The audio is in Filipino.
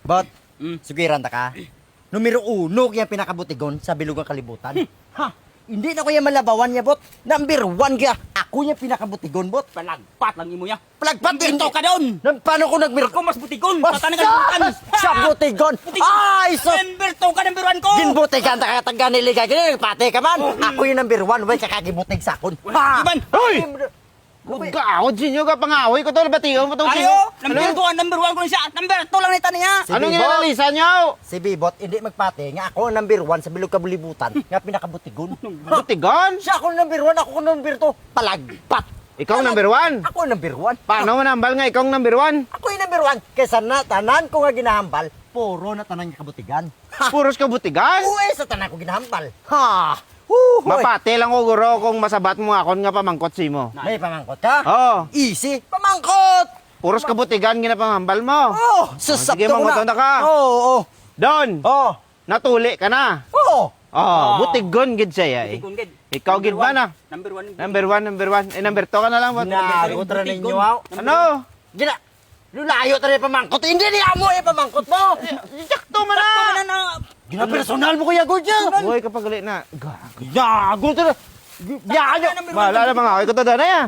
Bot, sugiran ta ka. Numero 1 kaya pinakabutigon sa bilugang kalibutan. Ha? Hindi na ko yung malabawan niya, bot. Number 1 kaya ako yung pinakabutigon, bot. Palagpat lang imo ya. Palagpat din Dito ka doon. Paano ko nagmir... Ako mas butigon. Patana ka butan. Sa butigon! Ay, so... Number 2 ka, number 1 ko. Ginbutigan ta kaya tagga niligay. Kaya pati ka man. Ako yung number 1, way kakagibutig sa akon. Ha? Iban. Hoy! Gawad sinyo ka pangaway ko to, batiyo mo to. Ayo, number 1 ko siya. Number 2 lang nita niya. Si Anong Bibot. ginalisa nyo? Si Bibot, hindi magpate. Nga ako ang number 1 sa bilog kabulibutan. Nga pinakabutigon. Butigon? Siya ako ang number 1, ako ang number 2. Palagpat. Ikaw ang number 1. Ako ang number 1. Paano mo nambal nga ikaw ang number 1? Ako yung number 1. Kaysa na tanan ko nga ginahambal, puro na tanan nga kabutigan. Ha! Puros ka butigan? Uwe sa tanan ko ginahambal. Ha! Huhoy! Mapate lang ko guro kung masabat mo akon nga pamangkot si mo. May pamangkot ka? Oh, Easy. Pamangkot! puros ka butigan ginapanghambal mo. Oh! Susapto sige, ko manguton na ka. Oo, oo. Don, Oh! natuli ka na. Oo! Oh, butigon gid siya eh. Butigon gid. Ikaw gid ba na? Number 1. Number 1. Eh, number 2 ka na lang. Bot. Nagutra ninyo, aw. Ano? Gina! Lulayo tayo pamangkot. Hindi niya mo yung pamangkot mo! Sakto man na. na. Gina, personal mo kuya Gordya! Uy, kapag gali na. Gago to na! Gago! Bahala na mga ako. Ikaw to doon na ya.